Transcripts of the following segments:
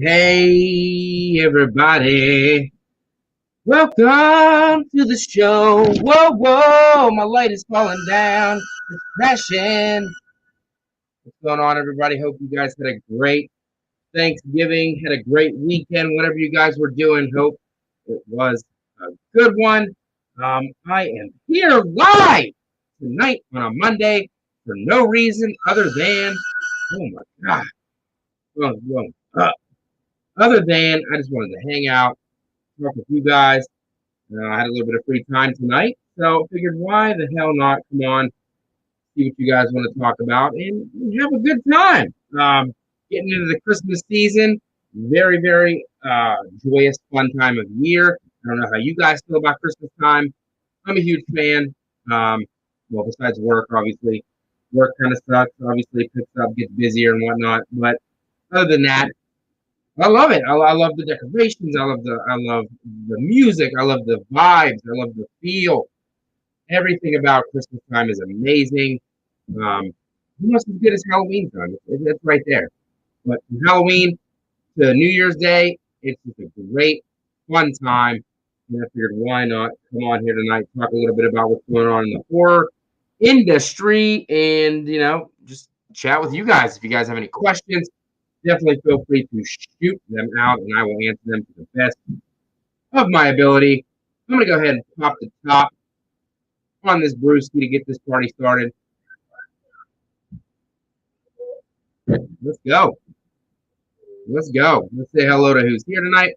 Hey, everybody. Welcome to the show. Whoa, whoa, my light is falling down. It's crashing. What's going on, everybody? Hope you guys had a great Thanksgiving, had a great weekend, whatever you guys were doing. Hope it was a good one. I am here live tonight on a Monday for no reason other than, oh my God, other than I just wanted to hang out, talk with you guys. I had a little bit of free time tonight, so I figured why the hell not come on, see what you guys want to talk about, and have a good time. Getting into the Christmas season, very, very joyous, fun time of year. I don't know how you guys feel about Christmas time. I'm a huge fan. Well, besides work, obviously. Work kind of sucks. Obviously, picks up, gets busier and whatnot. But other than that, I love it. I love the decorations. I love the music. I love the vibes. I love the feel. Everything about Christmas time is amazing. Almost as good as Halloween time. It's right there. But from Halloween to New Year's Day, it's just a great, fun time. And I figured why not come on here tonight, talk a little bit about what's going on in the horror industry, and just chat with you guys. If you guys have any questions, definitely feel free to shoot them out, and I will answer them to the best of my ability. I'm going to go ahead and pop the top on this brewski to get this party started. Let's go. Let's go. Let's say hello to who's here tonight.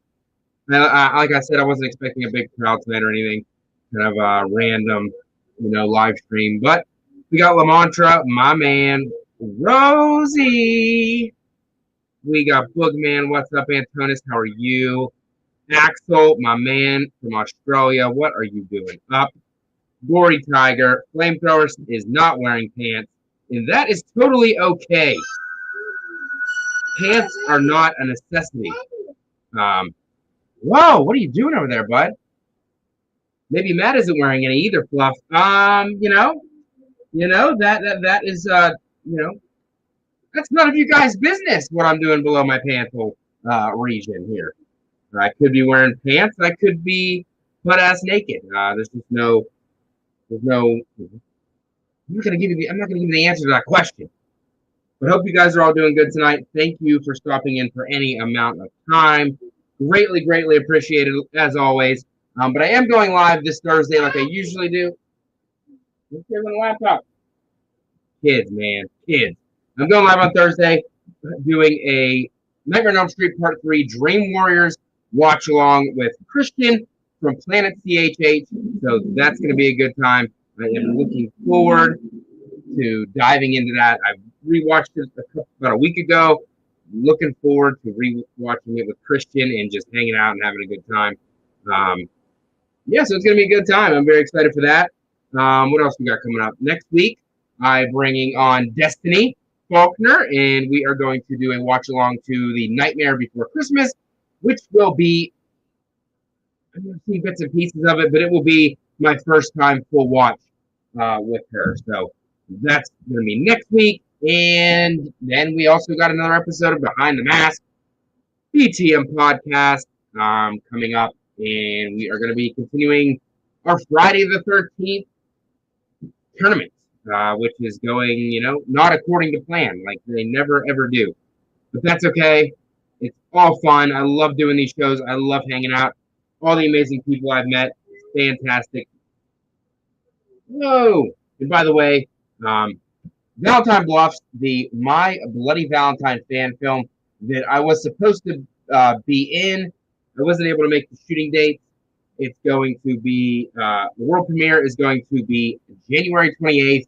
Like I said, I wasn't expecting a big crowd tonight or anything. Kind of a random, live stream. But we got LaMantra, my man, Rosie. We got Boogman. What's up, Antonis? How are you? Axel, my man from Australia. What are you doing up? Gory Tiger. Flamethrower is not wearing pants. And that is totally okay. Pants are not a necessity. Whoa, what are you doing over there, bud? Maybe Matt isn't wearing any either, Fluff. That is that's none of you guys' business what I'm doing below my panthole region here. I could be wearing pants. I could be butt ass naked. There's no. I'm not gonna give you the answer to that question. But hope you guys are all doing good tonight. Thank you for stopping in for any amount of time. Greatly, greatly appreciated as always. But I am going live this Thursday like I usually do. What's on the laptop? Kids, man, kids. I'm going live on Thursday, doing a Nightmare on Elm Street Part 3 Dream Warriors watch along with Christian from Planet CHH. So that's going to be a good time. I am looking forward to diving into that. I've rewatched it about a week ago. Looking forward to rewatching it with Christian and just hanging out and having a good time. So it's going to be a good time. I'm very excited for that. What else we got coming up? Next week, I'm bringing on Destiny Faulkner, and we are going to do a watch-along to The Nightmare Before Christmas, which will be, I'm going to see bits and pieces of it, but it will be my first time full watch with her. So that's going to be next week. And then we also got another episode of Behind the Mask, BTM podcast coming up. And we are going to be continuing our Friday the 13th tournament, which is going, not according to plan, like they never, ever do. But that's okay. It's all fun. I love doing these shows. I love hanging out. All the amazing people I've met. It's fantastic. Whoa. And by the way, Valentine Bluffs, the My Bloody Valentine fan film that I was supposed to be in. I wasn't able to make the shooting date. It's going to be, the world premiere is going to be January 28th,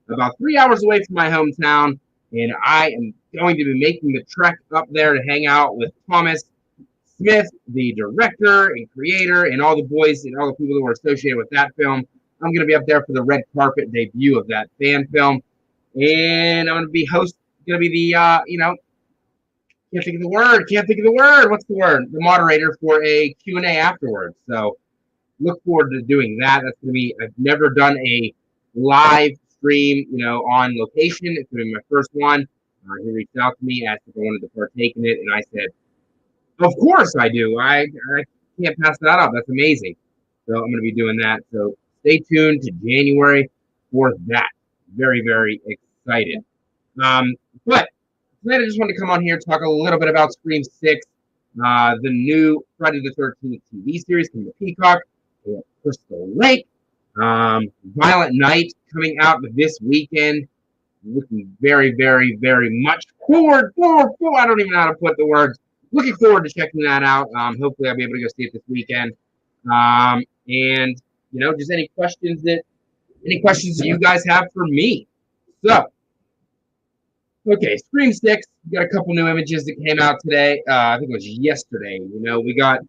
about 3 hours away from my hometown. And I am going to be making the trek up there to hang out with Thomas Smith, the director and creator, and all the boys and all the people that were associated with that film. I'm going to be up there for the red carpet debut of that fan film. And I'm going to be the, can't think of the word. What's the word? The moderator for a Q&A afterwards. So look forward to doing that. That's going to be, I've never done a live stream, on location. It's going to be my first one. He reached out to me, asked if I wanted to partake in it. And I said, Of course I do. I can't pass that up. That's amazing. So I'm going to be doing that. So stay tuned to January for that. Very, very excited. Um, but tonight I just wanted to come on here and talk a little bit about Scream 6, the new Friday the 13th TV series from the Peacock, Crystal Lake, Violent Night coming out this weekend. Looking very, very, very much forward. I don't even know how to put the words. Looking forward to checking that out. Hopefully I'll be able to go see it this weekend. And just any questions that you guys have for me. So, okay, Scream 6. We got a couple new images that came out today. I think it was yesterday. We got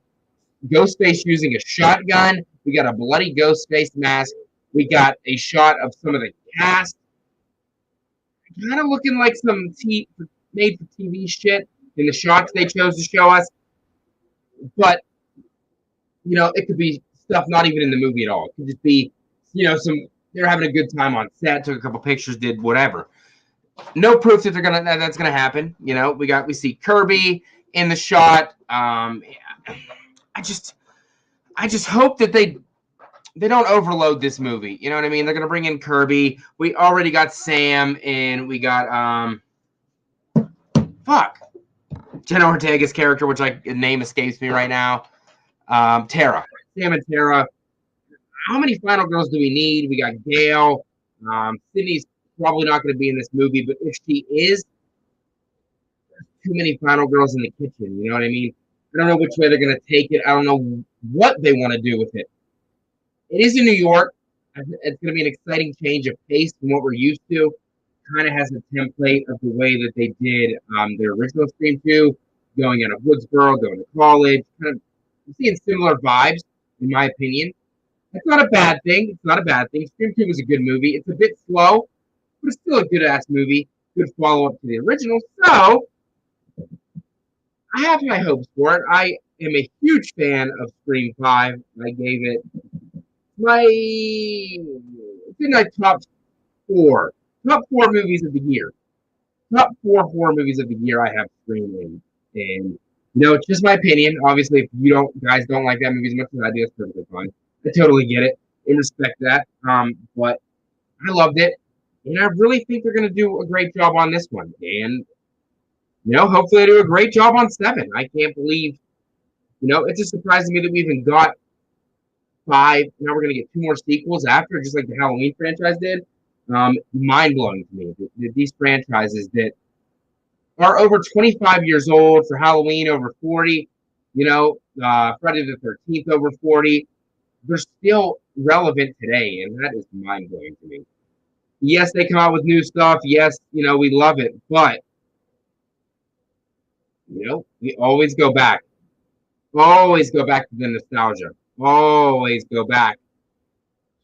Ghostface using a shotgun. We got a bloody Ghostface mask. We got a shot of some of the cast. Kind of looking like some made for TV shit in the shots they chose to show us. But, it could be stuff not even in the movie at all. It could just be, they're having a good time on set, took a couple pictures, did whatever. No proof that that's gonna happen. We see Kirby in the shot. I just hope that they don't overload this movie. You know what I mean? They're gonna bring in Kirby. We already got Sam, and we got Jenna Ortega's character, which name escapes me right now. Tara, Sam and Tara. How many final girls do we need? We got Gail. Sydney's probably not going to be in this movie, but if she is, there's too many final girls in the kitchen. You know what I mean? I don't know which way they're going to take it. I don't know what they want to do with it. It is in New York. It's going to be an exciting change of pace from what we're used to. Kind of has a template of the way that they did their original Scream 2, going out of Woodsboro, going to college. Kind of seeing similar vibes, in my opinion. That's not a bad thing. It's not a bad thing. Scream 2 was a good movie. It's a bit slow, but it's still a good-ass movie. Good follow-up to the original. So, I have my hopes for it. I am a huge fan of Scream 5. I gave it it's in my top 4 movies of the year. Top 4 horror movies of the year I have Scream in. And, it's just my opinion. Obviously, if you guys don't like that movie as much as I do, it's perfectly fine. I totally get it and respect that. But I loved it. And I really think they're going to do a great job on this one. And, hopefully they do a great job on 7. I can't believe, it's just surprising me that we even got 5. Now we're going to get 2 more sequels after, just like the Halloween franchise did. Mind-blowing to me that these franchises that are over 25 years old, for Halloween over 40, Friday the 13th over 40, they're still relevant today, and that is mind-blowing to me. Yes, they come out with new stuff. Yes, we love it, but we always go back. Always go back to the nostalgia. Always go back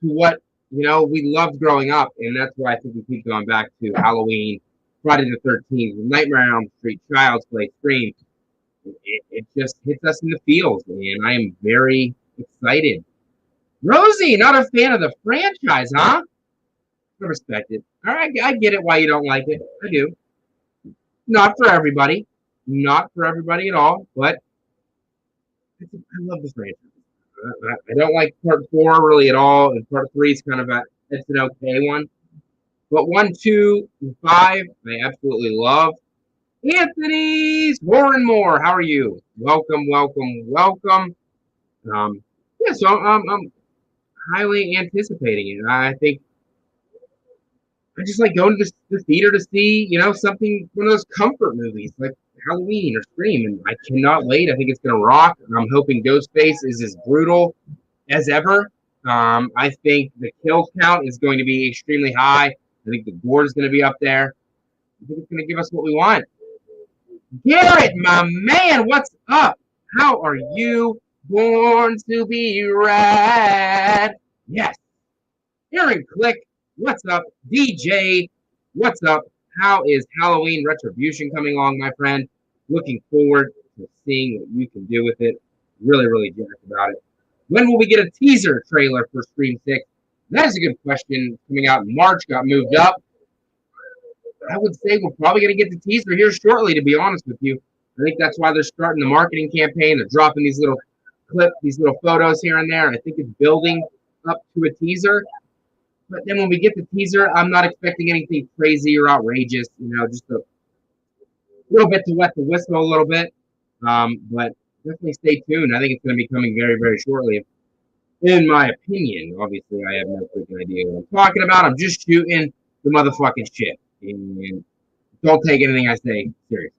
to what we loved growing up, and that's why I think we keep going back to Halloween, Friday the 13th, Nightmare on Elm Street, Child's Play, Scream. It just hits us in the feels, and I am very excited. Rosie, not a fan of the franchise, huh? I respect it. All right, I get it why you don't like it. I do. Not for everybody. Not for everybody at all, but I love this franchise. I don't like part 4 really at all, and part 3 is kind of it's an okay one. But 1, 2, and 5, I absolutely love. Anthony's Warren Moore, how are you? Welcome. So I'm highly anticipating it. I think I just like going to the theater to see, something, one of those comfort movies like Halloween or Scream, and I cannot wait. I think it's going to rock. And I'm hoping Ghostface is as brutal as ever. I think the kill count is going to be extremely high. I think the gore is going to be up there. I think it's going to give us what we want. Garrett, my man, what's up? How are you? Born to be rad. Yes. Aaron Click, what's up? DJ, what's up? How is Halloween Retribution coming along, my friend? Looking forward to seeing what you can do with it. Really, really jacked about it. When will we get a teaser trailer for Scream 6? That is a good question. Coming out in March, got moved up. I would say we're probably going to get the teaser here shortly, to be honest with you. I think that's why they're starting the marketing campaign. They're dropping these little clips, these little photos here and there. I think it's building up to a teaser. But then when we get the teaser, I'm not expecting anything crazy or outrageous. Just a little bit to wet the whistle a little bit. But definitely stay tuned. I think it's going to be coming very, very shortly. In my opinion, obviously, I have no freaking idea what I'm talking about. I'm just shooting the motherfucking shit. And don't take anything I say seriously.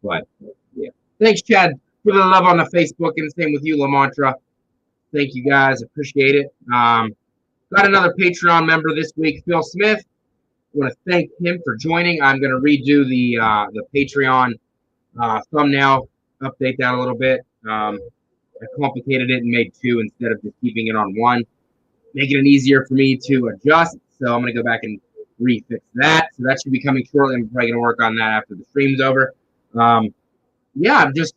But, yeah. Thanks, Chad, for the love on the Facebook, and the same with you, LaMantra. Thank you, guys. Appreciate it. Got another Patreon member this week, Phil Smith. I want to thank him for joining. I'm going to redo the Patreon thumbnail, update that a little bit. I complicated it and made two instead of just keeping it on one, making it easier for me to adjust. So I'm going to go back and refix that. So that should be coming shortly. I'm probably going to work on that after the stream's over. Yeah, I'm just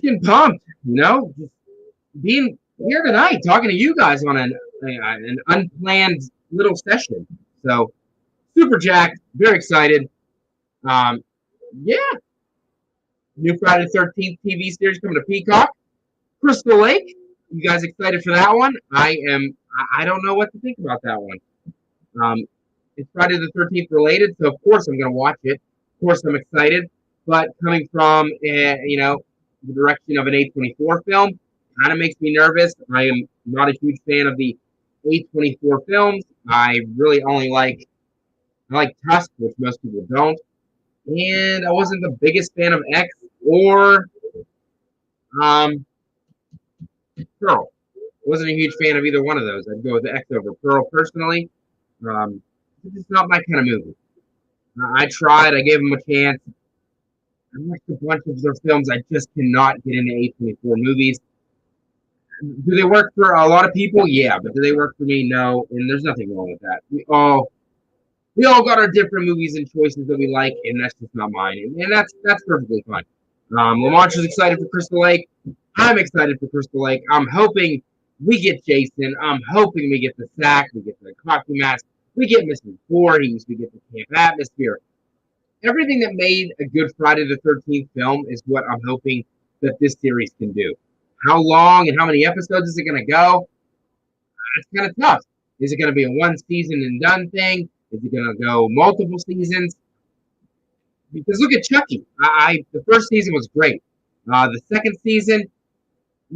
getting pumped, just being here tonight, talking to you guys on an unplanned little session. So super jacked, very excited. Yeah. New Friday the 13th TV series coming to Peacock. Crystal Lake. You guys excited for that one? I am. I don't know what to think about that one. It's Friday the 13th related, so of course I'm going to watch it. Of course I'm excited. But coming from, the direction of an A24 film, kind of makes me nervous. I am not a huge fan of the A24 films. I really only like Tusk, which most people don't. And I wasn't the biggest fan of X or Pearl. Wasn't a huge fan of either one of those. I'd go with the X over Pearl personally. It's just not my kind of movie. I tried. I gave them a chance. I watched a bunch of their films. I just cannot get into A24 movies. Do they work for a lot of people? Yeah, but do they work for me? No. And there's nothing wrong with that. We all got our different movies and choices that we like, and that's just not mine. And that's perfectly fine. Lamantra's excited for Crystal Lake. I'm excited for Crystal Lake. I'm hoping we get Jason. I'm hoping we get the sack. We get the costume mask. We get Mrs. Voorhees. We get the camp atmosphere. Everything that made a good Friday the 13th film is what I'm hoping that this series can do. How long and how many episodes is it going to go? It's kind of tough. Is it going to be a one season and done thing? Is it going to go multiple seasons? Because look at Chucky. The first season was great. The second season,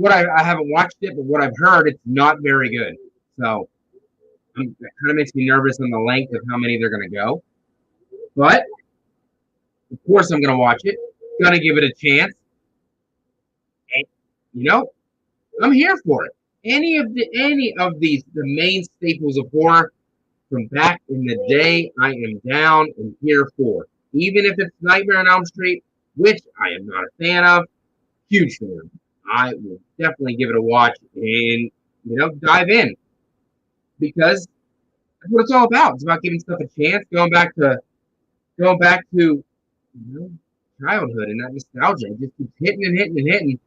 I haven't watched it, but what I've heard, it's not very good. So that kind of makes me nervous on the length of how many they're going to go. But of course, I'm going to watch it. Going to give it a chance. And, I'm here for it. Any of these, the main staples of horror from back in the day, I am down and here for. Even if it's Nightmare on Elm Street, which I am not a fan of, huge fan. I will definitely give it a watch and, dive in. Because that's what it's all about. It's about giving stuff a chance, going back to childhood and that nostalgia. It just keeps hitting and hitting and hitting.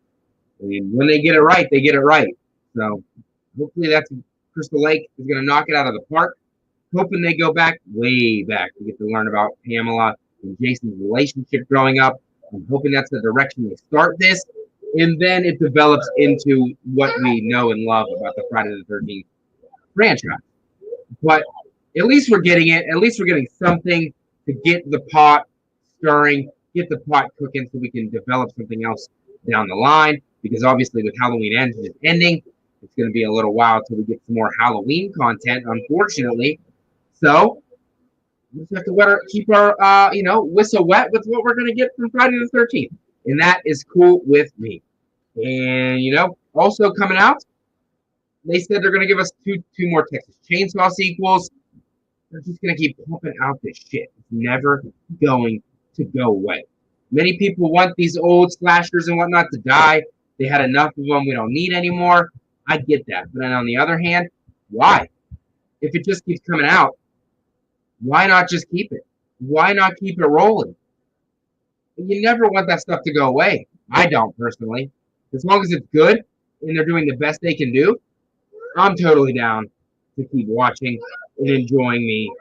And when they get it right, they get it right. So hopefully that's Crystal Lake is going to knock it out of the park. Hoping they go way back to get to learn about Pamela and Jason's relationship growing up. I'm hoping that's the direction they start this. And then it develops into what we know and love about the Friday the 13th franchise. But at least we're getting it. At least we're getting something to get the pot stirring, get the pot cooking so we can develop something else down the line. Because obviously with Halloween Ends just ending, it's going to be a little while until we get some more Halloween content, unfortunately. So we just have to keep our whistle wet with what we're going to get from Friday the 13th. And that is cool with me. And, also coming out, they said they're going to give us two more Texas Chainsaw sequels. They're just going to keep pumping out this shit. It's never going to go away. Many people want these old slashers and whatnot to die. They had enough of them. We don't need anymore. I get that. But then on the other hand, why? If it just keeps coming out, why not just keep it? Why not keep it rolling? You never want that stuff to go away. I don't, personally. As long as it's good and they're doing the best they can do, I'm totally down to keep watching and enjoying me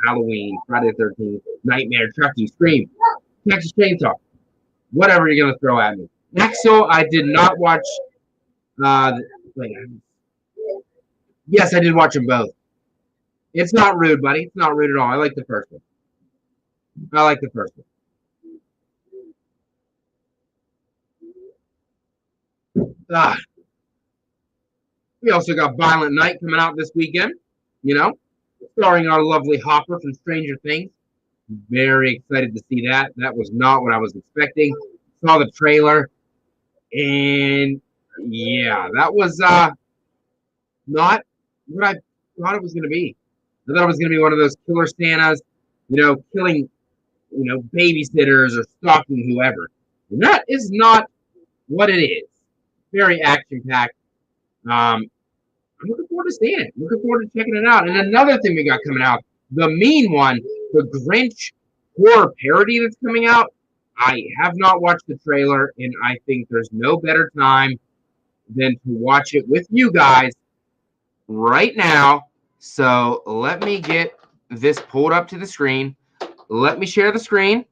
Halloween, Friday the 13th, Nightmare, Chucky, Scream. Texas Chainsaw. Whatever you're going to throw at me. Axel, I did not watch. Wait, yes, I did watch them both. It's not rude, buddy. It's not rude at all. I like the first one. I like the first one. We also got Violent Night coming out this weekend, you know, starring our lovely Hopper from Stranger Things. Very excited to see that. That was not what I was expecting. Saw the trailer, and yeah, that was not what I thought it was going to be. I thought it was going to be one of those killer Santas, killing, babysitters or stalking whoever. And that is not what it is. Very action-packed. I'm looking forward to seeing it. Looking forward to checking it out. And another thing we got coming out, the mean one, the Grinch horror parody that's coming out. I have not watched the trailer, and I think there's no better time than to watch it with you guys right now. So let me get this pulled up to the screen. Let me share the screen.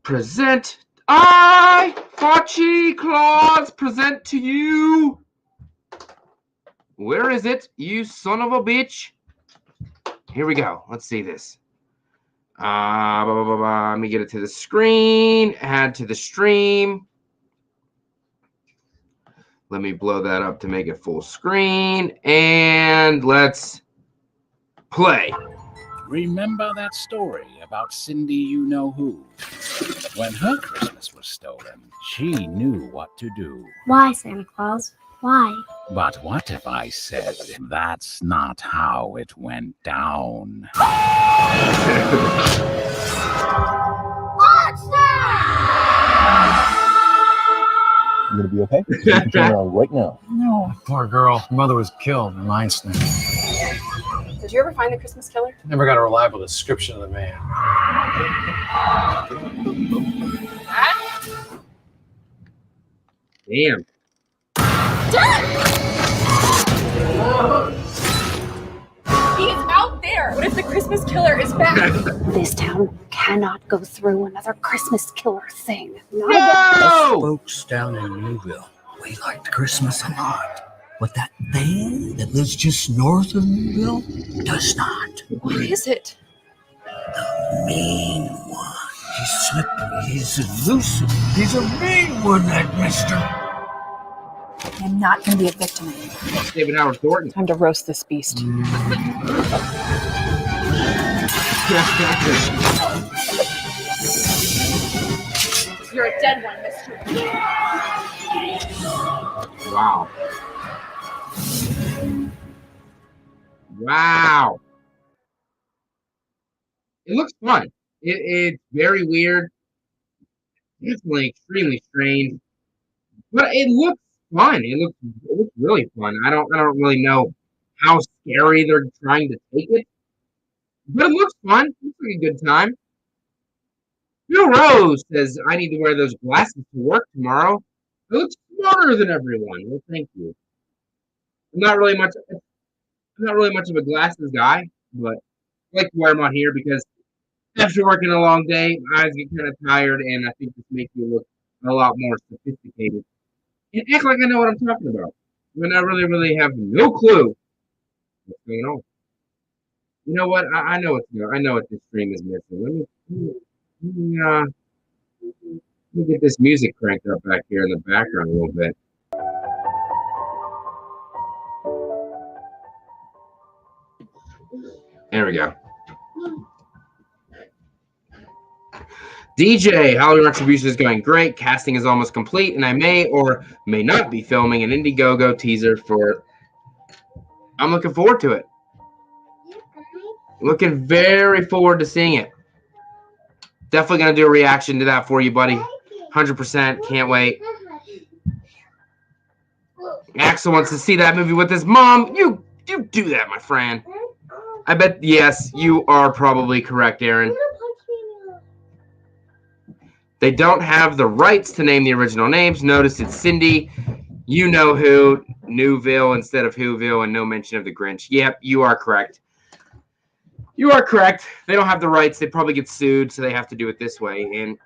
Present. FACCI'S, present to you. Where is it, you son of a bitch? Here we go. Let's see this. Let me get it to the screen. Add to the stream. Let me blow that up to make it full screen. And let's play. Remember that story about Cindy you-know-who? When her Christmas was stolen, she knew what to do. Why, Santa Claus? Why? But what if I said that's not how it went down? You gonna be okay? You can turn around right now. No, poor girl. Her mother was killed in mine snake. Did you ever find the Christmas killer? Never got a reliable description of the man. Damn. He's out there! What if the Christmas killer is back? This town cannot go through another Christmas killer thing. No! Folks down in Newville, we liked Christmas a lot. But that thing that lives just north of Newville does not. What is it? The mean one. He's slippery, he's elusive, he's a mean one, that mister. I'm not going to be a victim anymore. David Howard Thornton. Time to roast this beast. You're a dead one, mister. Wow. Wow. It looks fun. It's very weird. Definitely extremely strange. But it looks fun. It looks really fun. I don't really know how scary they're trying to take it. But it looks fun. It looks like a good time. Bill Rose says, I need to wear those glasses to work tomorrow. I look smarter than everyone. Well, thank you. I'm not really much of a glasses guy, but I like to wear them on here because after working a long day, my eyes get kind of tired, and I think this makes you look a lot more sophisticated. And act like I know what I'm talking about. When I really have no clue what's going on. You know what? I know what this stream is missing. Let me get this music cranked up back here in the background a little bit. There we go. DJ, Halloween Retribution is going great. Casting is almost complete, and I may or may not be filming an Indiegogo teaser for. I'm looking forward to it. Looking very forward to seeing it. Definitely going to do a reaction to that for you, buddy. 100%. Can't wait. Axel wants to see that movie with his mom. You do that, my friend. I bet, yes, you are probably correct, Aaron. They don't have the rights to name the original names. Notice it's Cindy, you know who, Newville instead of Whoville, and no mention of the Grinch. Yep, you are correct. You are correct. They don't have the rights. They probably get sued, so they have to do it this way. And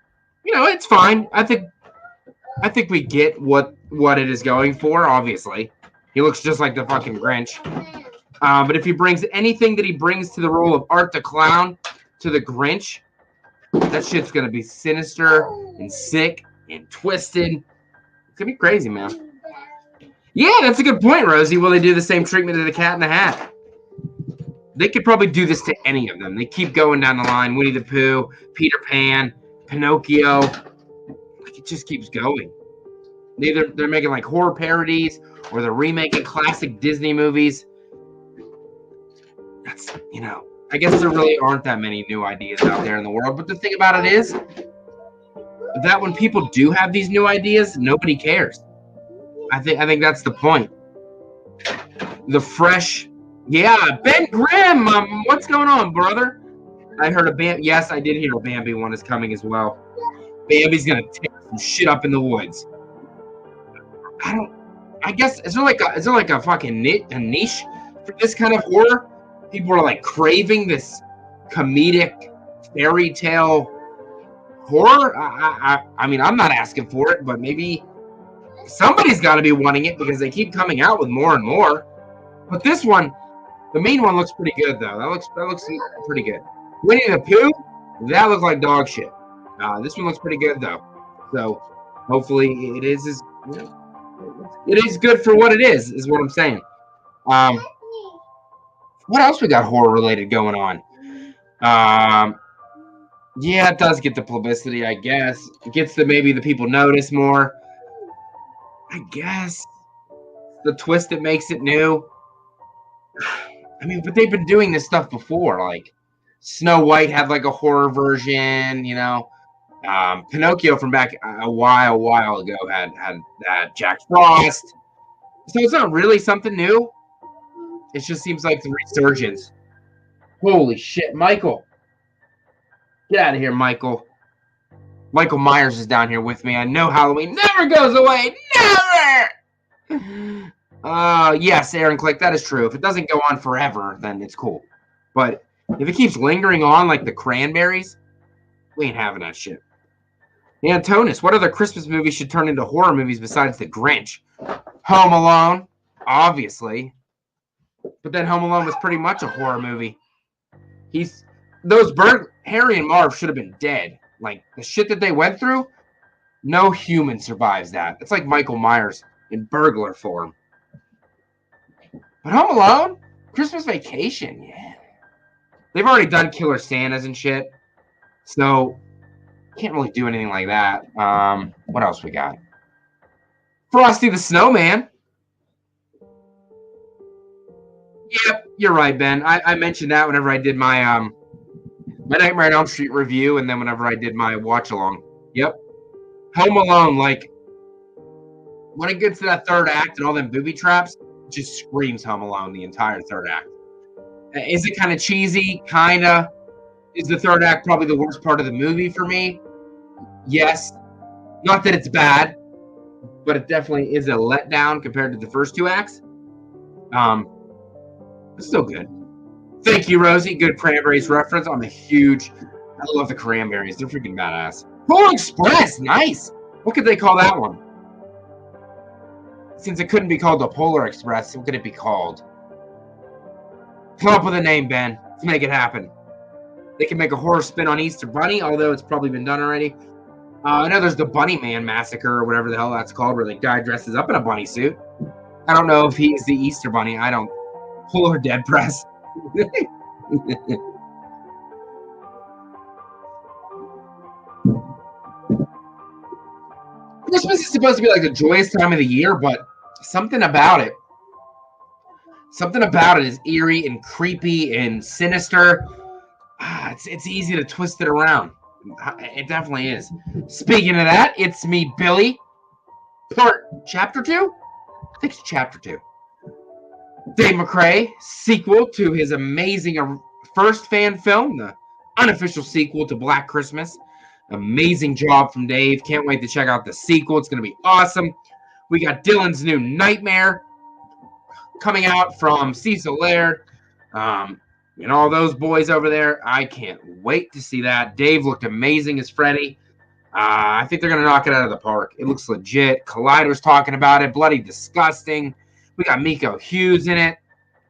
it's fine. I think we get what it is going for. Obviously, he looks just like the fucking Grinch. But if he brings anything that he brings to the role of Art the Clown to the Grinch, that shit's gonna be sinister and sick and twisted. It's gonna be crazy, man. Yeah, that's a good point, Rosie. Will they do the same treatment to the Cat in the Hat? They could probably do this to any of them. They keep going down the line. Winnie the Pooh, Peter Pan, Pinocchio. Like, it just keeps going. Either they're making like horror parodies or they're remaking classic Disney movies. That's, I guess there really aren't that many new ideas out there in the world. But the thing about it is that when people do have these new ideas, nobody cares. I think that's the point. The fresh... Yeah, Ben Grimm, what's going on, brother? I heard a Bambi. Yes, I did hear a Bambi one is coming as well. Bambi's gonna tear some shit up in the woods. I guess is there like a fucking niche for this kind of horror? People are like craving this comedic fairy tale horror. I mean, I'm not asking for it, but maybe somebody's got to be wanting it because they keep coming out with more and more. But this one. The main one looks pretty good, though. That looks pretty good. Winnie the Pooh, that looked like dog shit. This one looks pretty good, though. So hopefully it is it is good for what it is what I'm saying. What else we got horror related going on? Yeah, it does get the publicity, I guess. It gets maybe the people notice more. I guess the twist that makes it new. I mean, but they've been doing this stuff before. Like Snow White had like a horror version, Pinocchio from back a while ago had Jack Frost. So it's not really something new. It just seems like the resurgence. Holy shit, Michael! Get out of here, Michael. Michael Myers is down here with me. I know Halloween never goes away. Never. Yes, Aaron Click, that is true. If it doesn't go on forever, then it's cool. But if it keeps lingering on like the Cranberries, we ain't having that shit. Antonis, what other Christmas movies should turn into horror movies besides The Grinch? Home Alone, obviously. But then Home Alone was pretty much a horror movie. Harry and Marv should have been dead. Like, the shit that they went through, no human survives that. It's like Michael Myers in burglar form. But Home Alone? Christmas Vacation, yeah. They've already done Killer Santas and shit. So, can't really do anything like that. What else we got? Frosty the Snowman. Yep, you're right, Ben. I mentioned that whenever I did my Nightmare on Elm Street review, and then whenever I did my watch-along. Yep. Home Alone, like, when it gets to that third act and all them booby traps, it just screams Home Alone the entire third act. Is it kind of cheesy? Kinda. Is the third act probably the worst part of the movie for me? Yes. Not that it's bad, but it definitely is a letdown compared to the first two acts. It's still good. Thank you, Rosie. Good Cranberries reference. I love the Cranberries. They're freaking badass. Polar Express. Nice. What could they call that one? Since it couldn't be called the Polar Express, what could it be called? Come up with a name, Ben. Let's make it happen. They can make a horror spin on Easter Bunny, although it's probably been done already. I know there's the Bunny Man Massacre or whatever the hell that's called, where the guy dresses up in a bunny suit. I don't know if he's the Easter Bunny. I don't. Polar Dead Press. Christmas is supposed to be like the joyous time of the year, but something about it is eerie and creepy and sinister. It's easy to twist it around. It definitely is. Speaking of that, it's me, Billy. Chapter 2? I think it's Chapter 2. Dave McCrae, sequel to his amazing first fan film, the unofficial sequel to Black Christmas. Amazing job from Dave. Can't wait to check out the sequel. It's going to be awesome. We got Dylan's new Nightmare coming out from Cecil Laird. and all those boys over there. I can't wait to see that. Dave looked amazing as Freddy. I think they're going to knock it out of the park. It looks legit. Collider's talking about it. Bloody disgusting. We got Miko Hughes in it.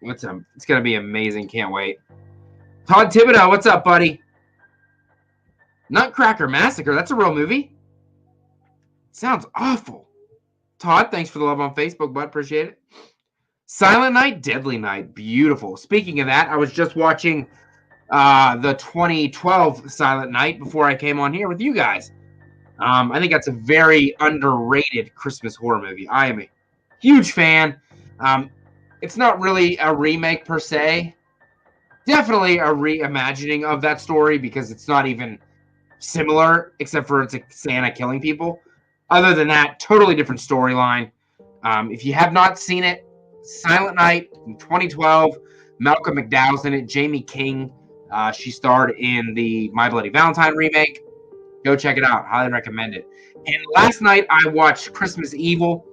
It's going to be amazing. Can't wait. Todd Thibodeau, what's up, buddy? Nutcracker Massacre. That's a real movie. Sounds awful. Todd, thanks for the love on Facebook, bud. Appreciate it. Silent Night, Deadly Night. Beautiful. Speaking of that, I was just watching the 2012 Silent Night before I came on here with you guys. I think that's a very underrated Christmas horror movie. I am a huge fan. It's not really a remake per se. Definitely a reimagining of that story because it's not even similar, except for it's a Santa killing people. Other than that, totally different storyline. If you have not seen it, Silent Night from 2012, Malcolm McDowell's in it, Jamie King. She starred in the My Bloody Valentine remake. Go check it out. Highly recommend it. And last night, I watched Christmas Evil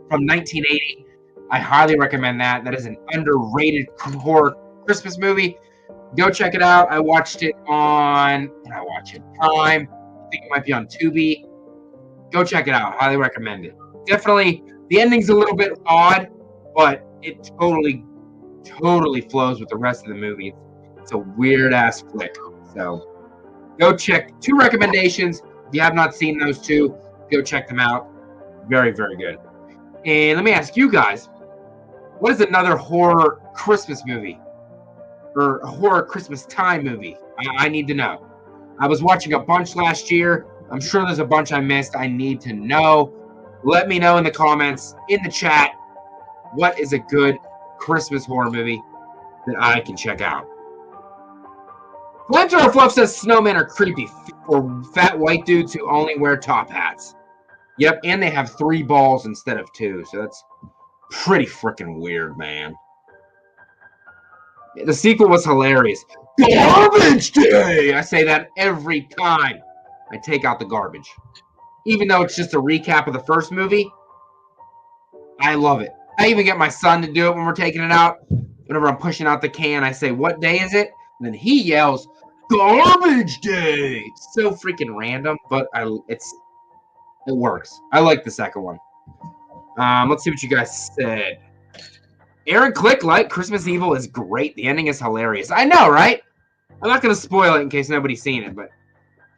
from 1980. I highly recommend that. That is an underrated horror Christmas movie. Go check it out. I watched it on, Prime. I think it might be on Tubi. Go check it out. Highly recommend it. Definitely, the ending's a little bit odd, but it totally flows with the rest of the movie. It's a weird-ass flick. So, go check. 2 recommendations. If you have not seen those 2, go check them out. Very, very good. And let me ask you guys, what is another horror Christmas movie? Or a horror Christmas time movie? I need to know. I was watching a bunch last year. I'm sure there's a bunch I missed. I need to know. Let me know in the comments, in the chat, what is a good Christmas horror movie that I can check out. Flamethrower Fluff says snowmen are creepy for fat white dudes who only wear top hats. Yep, and they have 3 balls instead of 2, so that's pretty freaking weird, man. The sequel was hilarious. Garbage Day! I say that every time I take out the garbage. Even though it's just a recap of the first movie, I love it. I even get my son to do it when we're taking it out. Whenever I'm pushing out the can, I say, "What day is it?" And then he yells, "Garbage Day!" It's so freaking random, but it works. I like the second one. Let's see what you guys said. Aaron Click Christmas Evil is great. The ending is hilarious. I know, right? I'm not going to spoil it in case nobody's seen it, but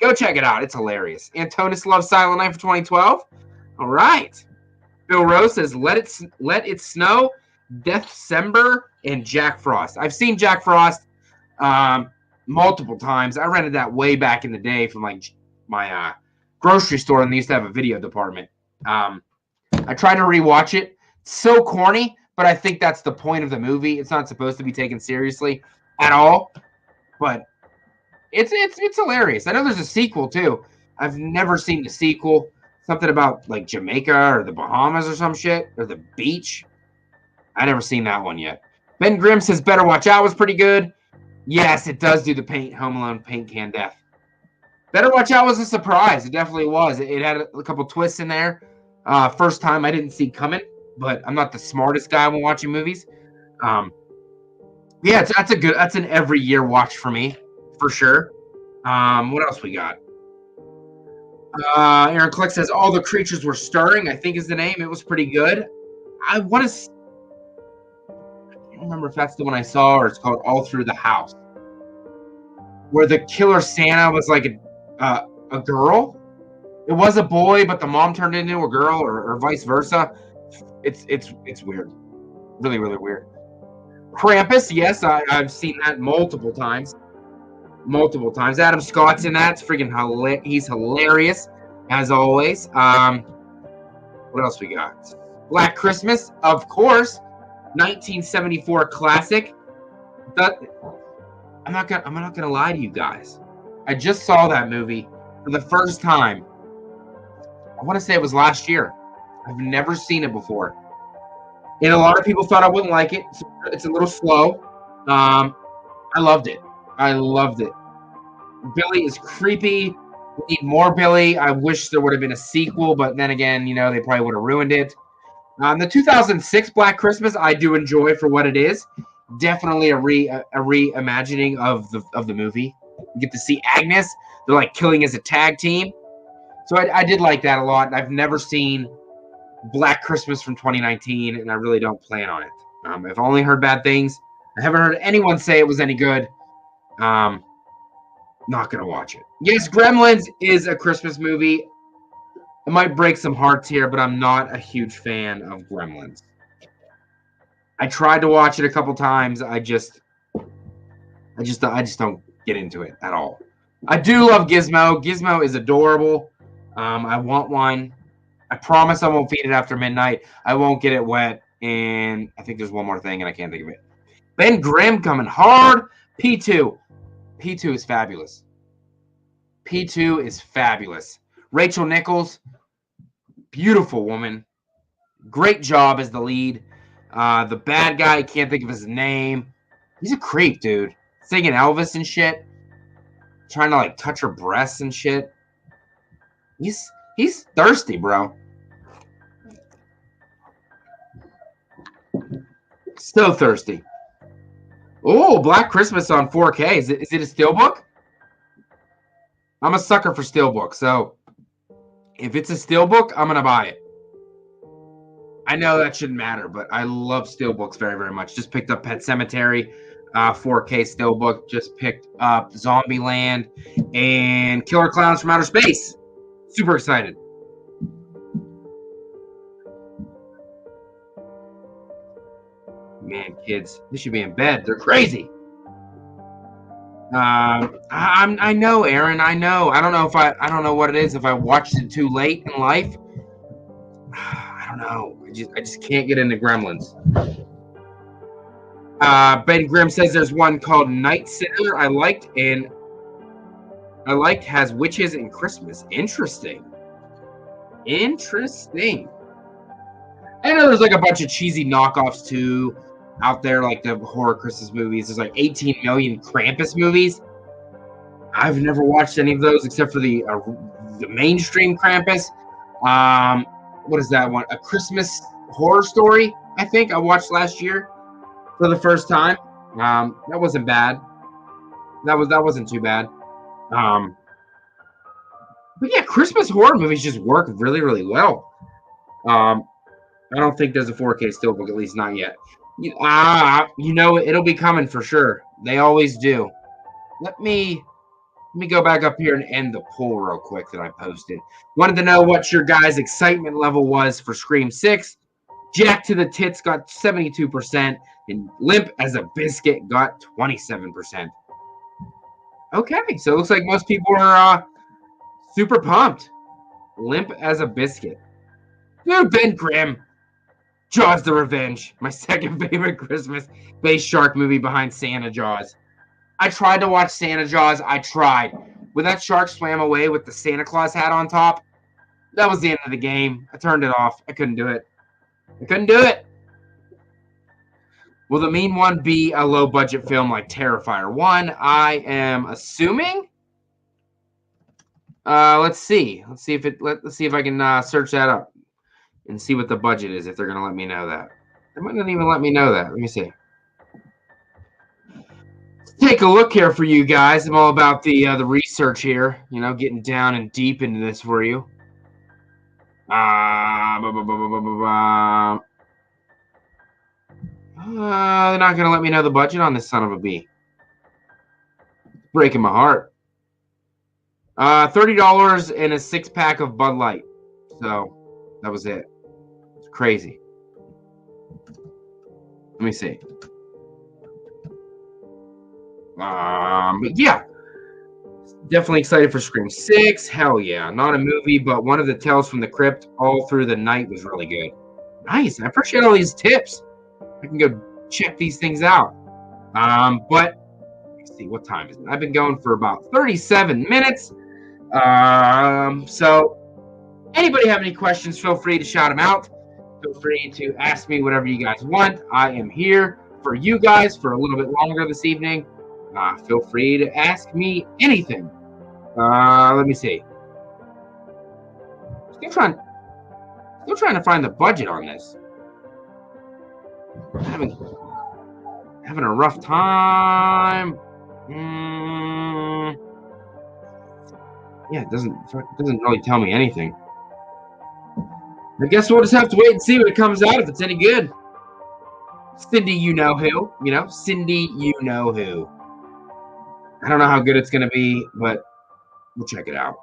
go check it out. It's hilarious. Antonis loves Silent Night for 2012. All right. Bill Rose says, Let It Snow, December, and Jack Frost. I've seen Jack Frost multiple times. I rented that way back in the day from my grocery store, and they used to have a video department. I tried to rewatch it. It's so corny, but I think that's the point of the movie. It's not supposed to be taken seriously at all, but it's hilarious. I know there's a sequel too. I've never seen the sequel. Something about like Jamaica or the Bahamas or some shit, or the beach. I never seen that one yet. Ben Grimm says Better Watch Out was pretty good. Yes, it does do the Home Alone paint can death. Better Watch Out was a surprise. It definitely was. It had a couple twists in there. First time I didn't see coming, but I'm not the smartest guy when watching movies. Yeah, that's an every year watch for me, for sure. What else we got? Aaron Click says All the Creatures Were Stirring, I think is the name. It was pretty good. I don't remember if that's the one I saw or it's called All Through the House, where the killer Santa was like a girl. It was a boy, but the mom turned into a girl, or vice versa. It's weird, really, really weird. Krampus, yes, I've seen that multiple times. Adam Scott's in that. It's freaking he's hilarious as always. What else we got? Black Christmas, of course, 1974 classic. I'm not gonna lie to you guys. I just saw that movie for the first time. I want to say it was last year. I've never seen it before. And a lot of people thought I wouldn't like it. It's a little slow. I loved it. Billy is creepy. We need more Billy. I wish there would have been a sequel, but then again, they probably would have ruined it. The 2006 Black Christmas, I do enjoy for what it is. definitely a reimagining of the movie. You get to see Agnes. They're like killing as a tag team. So I did like that a lot. I've never seen Black Christmas from 2019, and I really don't plan on it. I've only heard bad things. I haven't heard anyone say it was any good. Not gonna watch it. Yes, Gremlins is a Christmas movie. It might break some hearts here, but I'm not a huge fan of Gremlins. I tried to watch it a couple times. I just don't get into it at all. I do love Gizmo. Gizmo is adorable. I want one. I promise I won't feed it after midnight. I won't get it wet. And I think there's one more thing, and I can't think of it. Ben Grimm coming hard. P2. P2 is fabulous. P2 is fabulous. Rachel Nichols, beautiful woman. Great job as the lead. The bad guy, I can't think of his name. He's a creep, dude. Singing Elvis and shit. Trying to like touch her breasts and shit. He's thirsty, bro. So thirsty. Oh, Black Christmas on 4K. Is it a steelbook? I'm a sucker for steelbook, so if it's a steelbook, I'm gonna buy it. I know that shouldn't matter, but I love steelbooks very, very much. Just picked up Pet Sematary, 4K steelbook. Just picked up Zombieland and Killer Clowns from Outer Space. Super excited. Man, kids, they should be in bed. They're crazy. I know, Aaron. I know. I don't know if I don't know what it is. If I watched it too late in life, I don't know. I just can't get into Gremlins. Ben Grimm says there's one called Night Sitter I liked has witches and Christmas. Interesting. Interesting. I know there's like a bunch of cheesy knockoffs too out there, like the horror Christmas movies. There's like 18 million Krampus movies. I've never watched any of those except for the mainstream Krampus. What is that one? A Christmas Horror Story, I think I watched last year for the first time. That wasn't bad. That wasn't too bad. But yeah, Christmas horror movies just work really, really well. I don't think there's a 4K steelbook, at least not yet. You know, it'll be coming for sure. They always do. Let me go back up here and end the poll real quick that I posted. Wanted to know what your guys' excitement level was for Scream 6. Jack to the Tits got 72%, and Limp as a Biscuit got 27%. Okay, so it looks like most people are super pumped. Limp as a Biscuit. Dude, Ben Grimm. Jaws the Revenge. My second favorite Christmas-based shark movie behind Santa Jaws. I tried to watch Santa Jaws. I tried. When that shark swam away with the Santa Claus hat on top, that was the end of the game. I turned it off. I couldn't do it. Will the Mean One be a low-budget film like Terrifier 1? I am assuming. Let's see. Let's see if I can search that up and see what the budget is, if they're going to let me know that. They might not even let me know that. Let me see. Let's take a look here for you guys. I'm all about the research here, you know, getting down and deep into this for you. They're not going to let me know the budget on this son of a bee. It's breaking my heart. $30 and a 6-pack of Bud Light. So that was it. It's crazy. Let me see. But yeah, definitely excited for Scream 6. Hell yeah. Not a movie, but one of the Tales from the Crypt all through the night was really good. Nice. I appreciate all these tips. I can go check these things out. But let's see, what time is it? I've been going for about 37 minutes. So anybody have any questions, feel free to shout them out. Feel free to ask me whatever you guys want. I am here for you guys for a little bit longer this evening. Feel free to ask me anything. Let me see. Still trying to find the budget on this. Having a rough time. Yeah, it doesn't really tell me anything. I guess we'll just have to wait and see when it comes out if it's any good. Cindy, you know who? Cindy, you know who. I don't know how good it's gonna be, but we'll check it out.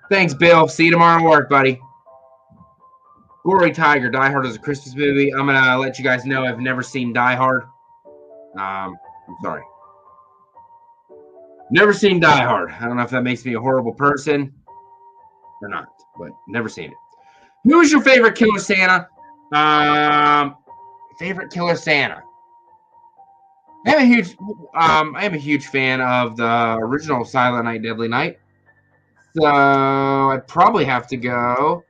Thanks, Bill. See you tomorrow at work, buddy. Gory Tiger, Die Hard is a Christmas movie. I'm gonna let you guys know I've never seen Die Hard. I'm sorry. Never seen Die Hard. I don't know if that makes me a horrible person or not, but never seen it. Who is your favorite Killer Santa? Favorite Killer Santa. I am a huge fan of the original Silent Night, Deadly Night. So I'd probably have to go.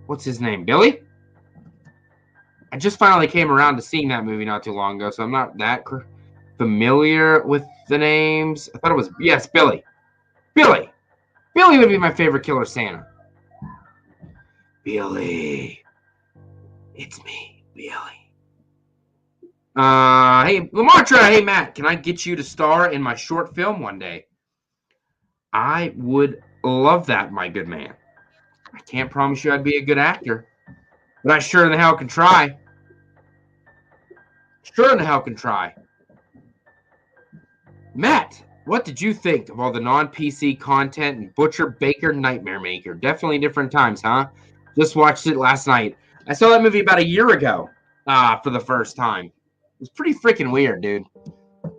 What's his name? Billy? I just finally came around to seeing that movie not too long ago, so I'm not that familiar with the names. I thought it was, yes, Billy. Billy would be my favorite Killer Santa. Billy. It's me, Billy. Hey, Lamartra, hey, Matt, can I get you to star in my short film one day? I would love that, my good man. I can't promise you I'd be a good actor, but I sure in the hell can try. Sure in the hell can try. Matt, what did you think of all the non-PC content in Butcher, Baker, Nightmare Maker? Definitely different times, huh? Just watched it last night. I saw that movie about a year ago for the first time. It was pretty freaking weird, dude.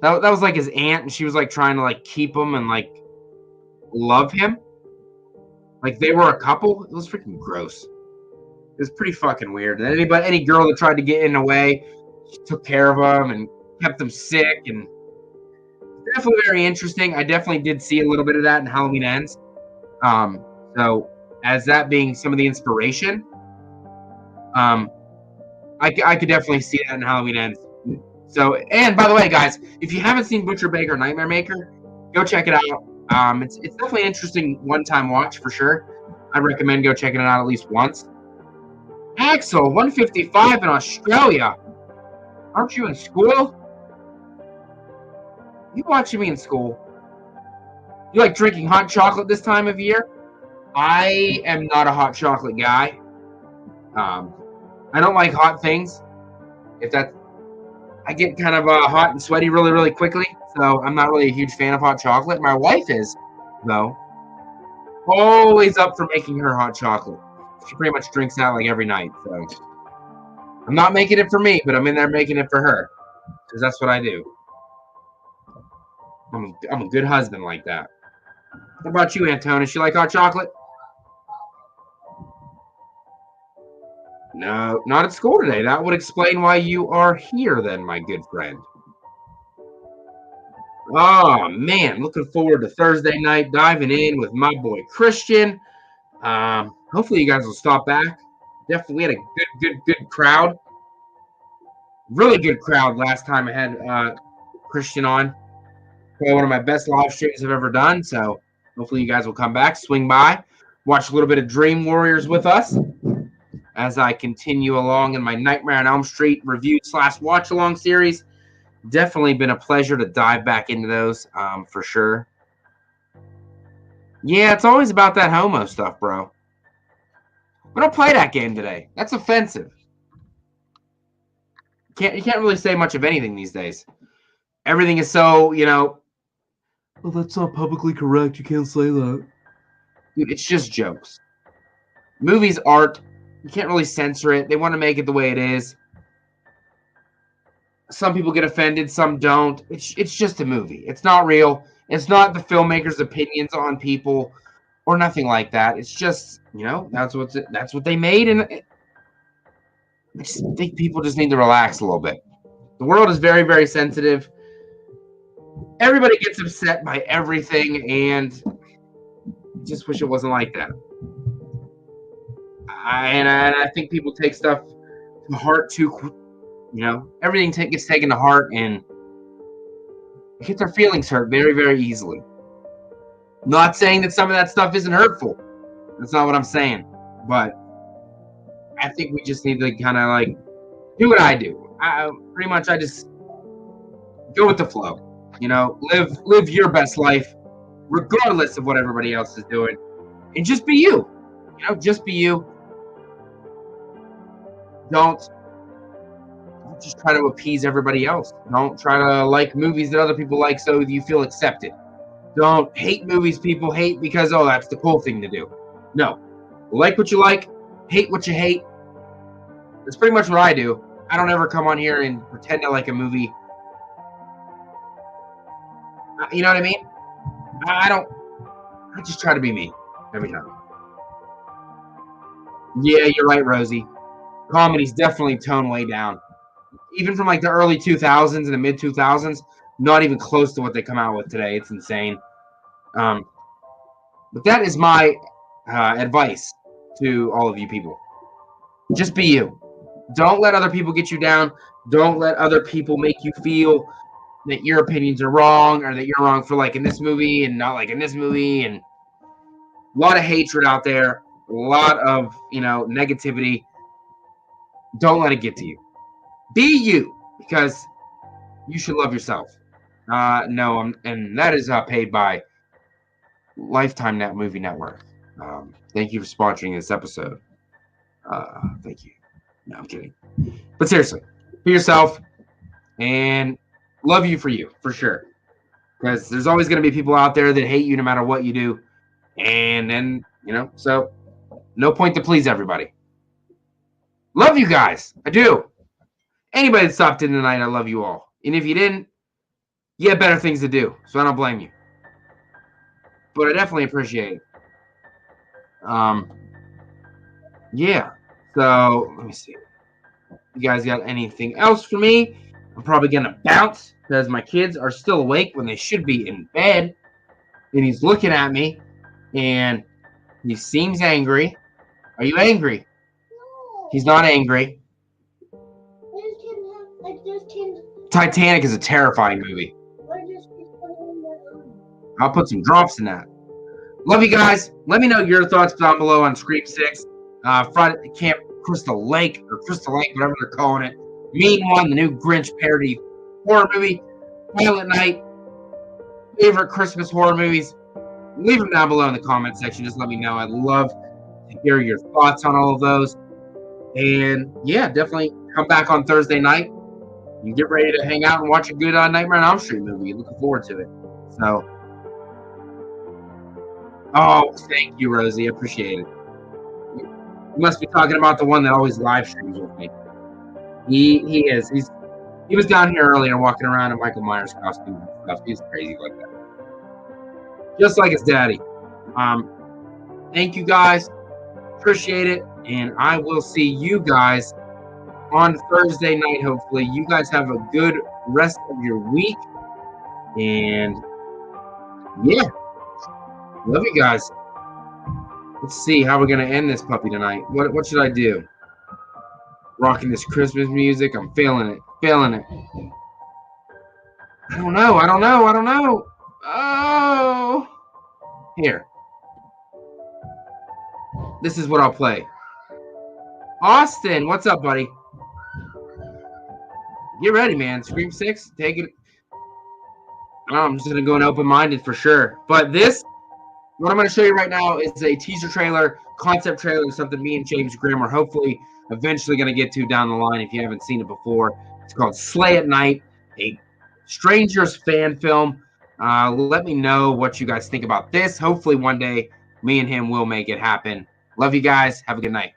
That was like his aunt, and she was like trying to like keep him and like love him. Like they were a couple. It was freaking gross. It was pretty fucking weird. And any girl that tried to get in the way, she took care of them and kept them sick, and definitely very interesting. I definitely did see a little bit of that in Halloween Ends. So as that being some of the inspiration, I could definitely see that in Halloween Ends. So, and by the way, guys, if you haven't seen Butcher, Baker, Nightmare Maker, go check it out. It's definitely an interesting one-time watch for sure. I recommend go checking it out at least once. Axel, 155 in Australia. Aren't you in school? You watching me in school? You like drinking hot chocolate this time of year? I am not a hot chocolate guy. I don't like hot things. I get kind of hot and sweaty really, really quickly. So I'm not really a huge fan of hot chocolate. My wife is, though. Always up for making her hot chocolate. She pretty much drinks that like every night. So I'm not making it for me, but I'm in there making it for her. Because that's what I do. I'm a good husband like that. What about you, Antonis? You like hot chocolate? No, not at school today. That would explain why you are here then, my good friend. Oh, man. Looking forward to Thursday night, diving in with my boy Christian. Hopefully you guys will stop back. Definitely had a good crowd. Really good crowd last time I had Christian on. Probably one of my best live streams I've ever done. So hopefully you guys will come back, swing by, watch a little bit of Dream Warriors with us as I continue along in my Nightmare on Elm Street review / watch along series. Definitely been a pleasure to dive back into those for sure. Yeah, it's always about that homo stuff, bro. We don't play that game today. That's offensive. You can't really say much of anything these days. Everything is so, well, that's not publicly correct. You can't say that. Dude, it's just jokes. Movies, art, you can't really censor it. They want to make it the way it is. Some people get offended, some don't. It's just a movie. It's not real. It's not the filmmaker's opinions on people or nothing like that. It's just, that's what they made, and I just think people just need to relax a little bit. The world is very, very sensitive. Everybody gets upset by everything, and I just wish it wasn't like that. I think people take stuff to heart too. Everything gets taken to heart and get their feelings hurt very, very easily. Not saying that some of that stuff isn't hurtful. That's not what I'm saying. But I think we just need to kind of like do what I do. Pretty much I just go with the flow. You know, live your best life, regardless of what everybody else is doing, and just be you. You know, just be you. Don't just try to appease everybody else. Don't try to like movies that other people like so you feel accepted. Don't hate movies people hate because, oh, that's the cool thing to do. No. Like what you like, hate what you hate. That's pretty much what I do. I don't ever come on here and pretend to like a movie. You know what I mean? I just try to be me every time. Yeah, you're right, Rosie. Comedy's definitely toned way down. Even from like the early 2000s and the mid 2000s, not even close to what they come out with today. It's insane. But that is my advice to all of you people. Just be you. Don't let other people get you down. Don't let other people make you feel that your opinions are wrong or that you're wrong for liking this movie and not liking this movie. And a lot of hatred out there. A lot of, negativity. Don't let it get to you. Be you, because you should love yourself. And that is paid by Lifetime Net Movie Network. Thank you for sponsoring this episode. Thank you. No, I'm kidding. But seriously, be yourself and love you, for sure. Because there's always going to be people out there that hate you no matter what you do. And then, so no point to please everybody. Love you guys. I do. Anybody that stopped in tonight, I love you all. And if you didn't, you have better things to do. So I don't blame you. But I definitely appreciate it. Yeah. So let me see. You guys got anything else for me? I'm probably gonna bounce because my kids are still awake when they should be in bed. And he's looking at me and he seems angry. Are you angry? No. He's not angry. Titanic is a terrifying movie. I'll put some drops in that. Love you guys. Let me know your thoughts down below on Scream 6. Friday Camp Crystal Lake, or Crystal Lake, whatever they're calling it. Mean One, the new Grinch parody horror movie. Silent Night. Favorite Christmas horror movies. Leave them down below in the comment section. Just let me know. I'd love to hear your thoughts on all of those. And yeah, definitely come back on Thursday night. You get ready to hang out and watch a good Nightmare on Elm Street movie. Looking forward to it. So, thank you, Rosie. I appreciate it. You must be talking about the one that always live streams with me. He is. He was down here earlier walking around in Michael Myers costume and stuff. He's crazy like that. Just like his daddy. Thank you guys. Appreciate it. And I will see you guys on Thursday night, hopefully. You guys have a good rest of your week. And yeah. Love you guys. Let's see how we're going to end this puppy tonight. What should I do? Rocking this Christmas music. I'm feeling it. I don't know. Oh. Here. This is what I'll play. Austin, what's up, buddy? Get ready, man. Scream 6, take it. I'm just going to go in open-minded for sure. But what I'm going to show you right now is a teaser trailer, concept trailer, something me and James Grimm are hopefully eventually going to get to down the line if you haven't seen it before. It's called Slay at Night, a Strangers fan film. Let me know what you guys think about this. Hopefully one day me and him will make it happen. Love you guys. Have a good night.